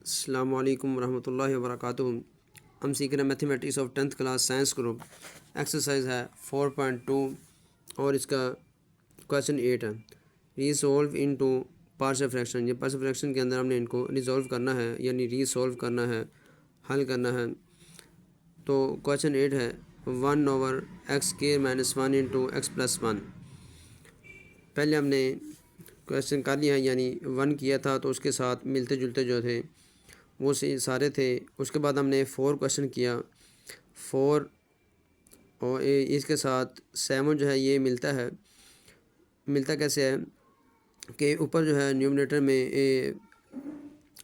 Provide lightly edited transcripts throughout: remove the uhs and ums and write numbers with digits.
अस्सलामु अलैकुम रहमतुल्लाहि व बरकातुहू। हम सीख रहे हैं mathematics of 10th class science group. Exercise है 4.2 और इसका क्वेश्चन 8 है। रीसॉल्व इनटू पार्शियल फ्रैक्शन। ये पार्शियल फ्रैक्शन के अंदर हमने इनको रिजॉल्व करना है, यानी रीसॉल्व करना है, हल करना है। तो क्वेश्चन 8 है 1/x² - 1 × x+1। पहले हमने क्वेश्चन कर लिया, यानी 1 किया था तो उसके साथ मिलते जुलते जो थे वो सारे थे। उसके बाद हमने 4 क्वेश्चन किया, 4 और इसके साथ 7 जो है ये मिलता है। मिलता कैसे है कि ऊपर जो है न्यूमरेटर में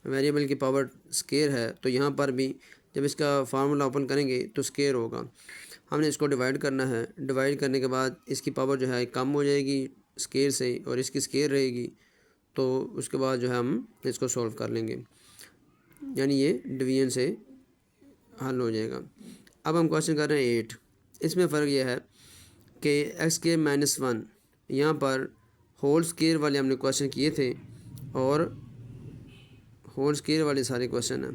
वेरिएबल की पावर स्केयर है, तो यहाँ पर भी जब इसका फार्मूला ओपन करेंगे तो स्केयर होगा। हमने इसको डिवाइड करना है। डिवाइड करने के बाद इसकी पावर जो है कम हो जाएगी स्केयर से और इसकी स्केयर रहेगी, तो उसके बाद जो है हम इसको सॉल्व कर लेंगे, यानी ये डिवीजन से हल हो जाएगा। अब हम क्वेश्चन कर रहे हैं 8। इसमें फ़र्क यह है कि x² - 1 यहाँ पर होल स्केयर वाले हमने क्वेश्चन किए थे और होल स्केयर वाले सारे क्वेश्चन हैं,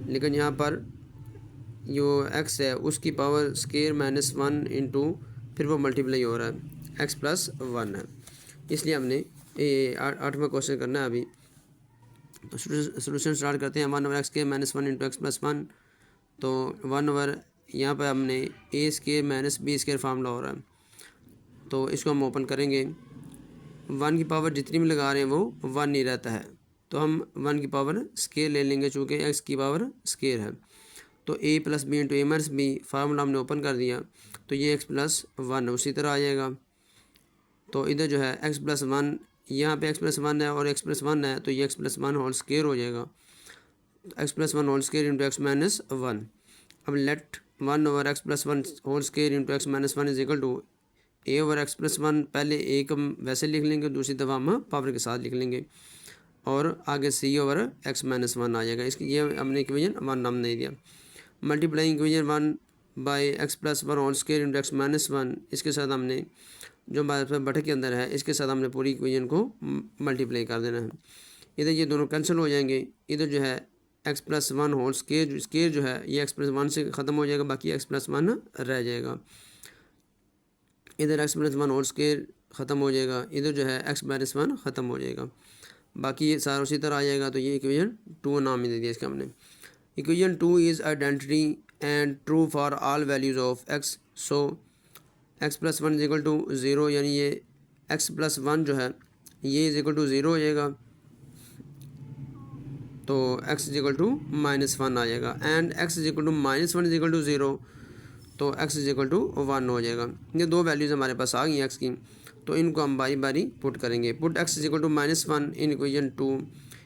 लेकिन यहाँ पर जो x है उसकी पावर स्केयर -1 इंटू फिर वो मल्टीप्लाई हो रहा है, x+1 है। इसलिए हमने 8वां क्वेश्चन करना है। अभी सोल्यूशन स्टार्ट करते हैं। 1/x² - 1 × x+1। तो 1 यहाँ पर हमने a² - b² फार्मूला हो रहा है, तो इसको हम ओपन करेंगे। 1 की पावर जितनी भी लगा रहे हैं वो 1 नहीं रहता है, तो हम 1 की पावर स्केयर ले लेंगे, चूँकि x की पावर स्केयर है। तो a + b × a - b formula हमने ओपन कर दिया, तो ये x+1 उसी तरह आ जाएगा। तो इधर जो है x+1, यहाँ पे x+1 है और x+1 है, तो ये x+1 होल स्केयर हो जाएगा, x+1 whole square into x-1। अब let 1/x+1 whole square into x-1 is equal to a/x+1। पहले एक हम वैसे लिख लेंगे, दूसरी दफ़ा हम पावर के साथ लिख लेंगे और आगे c/x-1 आ जाएगा। इसकी ये हमने इक्वेशन 1 नाम नहीं दिया। Multiplying equation 1/x+1 whole square into x-1, इसके साथ हमने जो बटे के अंदर है इसके साथ हमने पूरी इक्वेशन को मल्टीप्लाई कर देना है। इधर ये दोनों कैंसिल हो जाएंगे। इधर जो है x+1 होल स्केयर जो है ये x+1 से ख़त्म हो जाएगा, बाकी x+1 रह जाएगा। इधर x+1 होल स्केयर ख़त्म हो जाएगा, इधर जो है x-1 ख़त्म हो जाएगा, बाकी ये सारा उसी तरह आ जाएगा। तो ये इक्वेशन 2 नाम ही दे दिया इसका हमने। Equation 2 is identity and true for all values of x। So x+1 is equal to 0, यानी ये x+1 जो है ये इज इक्वल टू 0 हो जाएगा, तो x इज इक्वल टू -1 आ जाएगा। एंड x is equal to -1 is equal to 0, तो x इज इक्वल टू 1 हो जाएगा। ये दो वैल्यूज़ हमारे पास आ गई x की, तो इनको हम बारी बारी पुट करेंगे। Put x is equal to -1 in equation 2।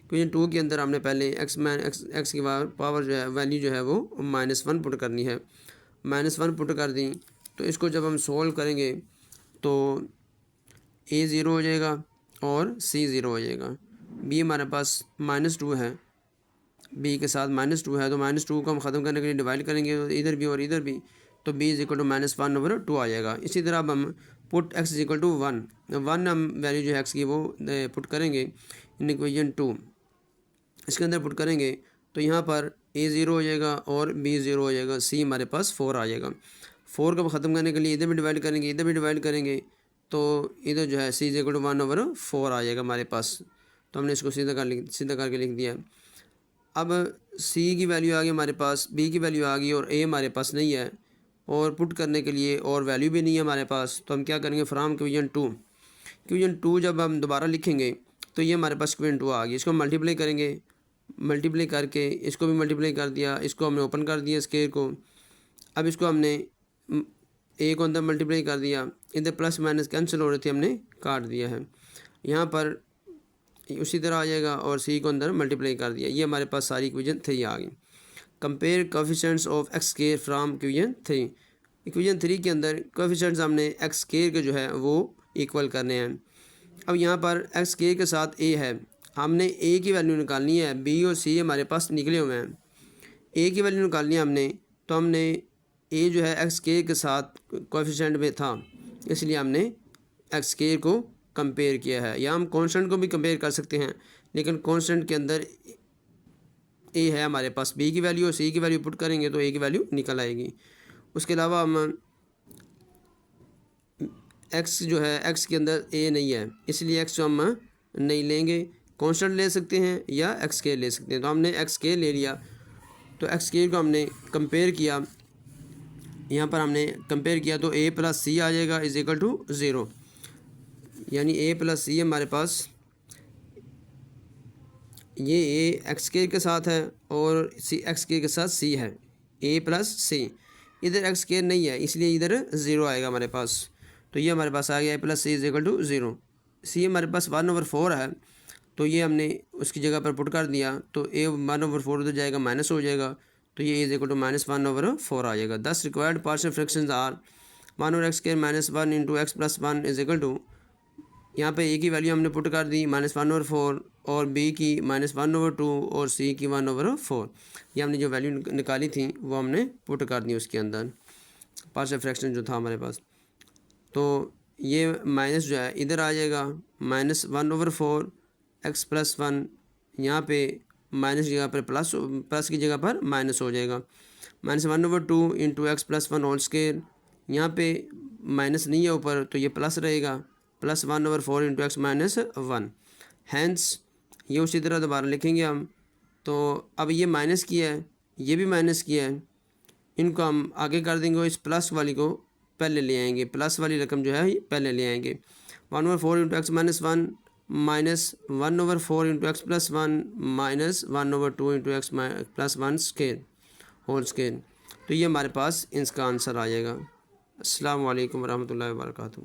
Equation 2 के अंदर हमने पहले x की पावर जो है वैल्यू जो है वो -1 पुट करनी है। -1 पुट कर दी, तो इसको जब हम सोल्व करेंगे तो a 0 हो जाएगा और c 0 हो जाएगा। b हमारे पास -2 है, b के साथ -2 है, तो -2 को हम ख़त्म करने के लिए डिवाइड करेंगे इधर भी और इधर भी, तो b इज इक्वल टू -1/2 आ जाएगा। इसी तरह अब हम put x is equal to 1 हम वैल्यू जो है x की वो पुट करेंगे इन इक्वेशन 2। इसके अंदर पुट करेंगे तो यहाँ पर a 0 हो जाएगा और b 0 हो जाएगा, c हमारे पास 4 आ जाएगा। 4 को ख़त्म करने के लिए इधर भी डिवाइड करेंगे, इधर भी डिवाइड करेंगे, तो इधर जो है c इज इक्वल टू 1/4 आ जाएगा हमारे पास। तो हमने इसको सीधा करके लिख दिया। अब c की वैल्यू आ गई हमारे पास, b की वैल्यू आ गई और a हमारे पास नहीं है, और पुट करने के लिए और वैल्यू भी नहीं है हमारे पास, तो हम क्या करेंगे फ्राम इक्वेशन 2। इक्वेशन 2 जब हम दोबारा लिखेंगे तो ये हमारे पास इक्वेशन 2 आ गई। इसको मल्टीप्लाई करेंगे, मल्टीप्लाई करके इसको भी मल्टीप्लाई कर दिया, इसको हमने ओपन कर दिया स्केयर को। अब इसको हमने a को अंदर मल्टीप्लाई कर दिया, इधर प्लस माइनस कैंसिल हो रहे थे, हमने काट दिया है। यहाँ पर उसी तरह आ जाएगा और c को अंदर मल्टीप्लाई कर दिया। ये हमारे पास सारी इक्वेशन 3 आ गई। Compare coefficients of x square from equation 3। Equation 3 के अंदर कोफिशिएंट्स हमने x स्केयर के जो है वो इक्वल करने हैं। अब यहाँ पर x स्केयर के साथ a है, हमने a की वैल्यू निकालनी है। b और c हमारे पास निकले हुए हैं, a की वैल्यू निकालनी है हमने, तो हमने a जो है x स्केयर के साथ कोफिशिएंट में था, इसलिए हमने x स्केयर को कंपेयर किया है। या हम कांस्टेंट को भी कंपेयर कर सकते हैं, लेकिन कांस्टेंट के अंदर ए है हमारे पास, बी की वैल्यू और सी की वैल्यू पुट करेंगे तो ए की वैल्यू निकल आएगी। उसके अलावा हम एक्स जो है, एक्स के अंदर ए नहीं है, इसलिए एक्स जो हम नहीं लेंगे, कांस्टेंट ले सकते हैं या एक्स के ले सकते हैं। तो हमने एक्स के ले लिया, तो एक्स के को हमने कंपेयर किया, यहाँ पर हमने कंपेयर किया तो ए प्लस सी आ जाएगा इज इक्वल टू ज़ीरो, यानी ए प्लस सी हमारे पास, ये ए एक्स के साथ है और सी एक्स के साथ सी है, ए प्लस सी। इधर एक्स के नहीं है इसलिए इधर ज़ीरो आएगा हमारे पास, तो ये हमारे पास आ गया A plus C is equal to zero. C हमारे पास 1/4 है, तो ये हमने उसकी जगह पर पुट कर दिया, तो ए 1/4 उधर जाएगा, माइनस हो जाएगा, तो ये इज इक्वल टू -1/4 आ जाएगा। 10 required partial fractions are 1/x² -1 into X plus 1 is equal to, यहाँ पे ए की वैल्यू हमने पुट कर दी -1/4 और बी की -1/2 और सी की 1/4। ये हमने जो वैल्यू निकाली थी वो हमने पुट कर दी उसके अंदर, पार्शियल फ्रैक्शन जो था हमारे पास। तो ये माइनस जो है इधर आ जाएगा, -1/4 एक्स प्लस 1, यहाँ पे माइनस की जगह पर प्लस की जगह पर माइनस हो जाएगा, -1/2 into X plus 1 whole square, यहाँ पे माइनस नहीं है ऊपर तो ये प्लस रहेगा, plus 1/4 into X minus 1। Hence ये उसी तरह दोबारा लिखेंगे हम। तो अब ये माइनस किया है, ये भी माइनस किया है, इनको हम आगे कर देंगे, इस प्लस वाली को पहले ले आएंगे, प्लस वाली रकम जो है ये पहले ले आएंगे। 1/4 into X minus 1 minus 1/4 into X plus 1 minus 1/2 into X plus 1 square whole square. तो ये हमारे पास इसका आंसर आ जाएगा। अस्सलाम वालेकुम रहमतुल्लाहि व बरकातहू।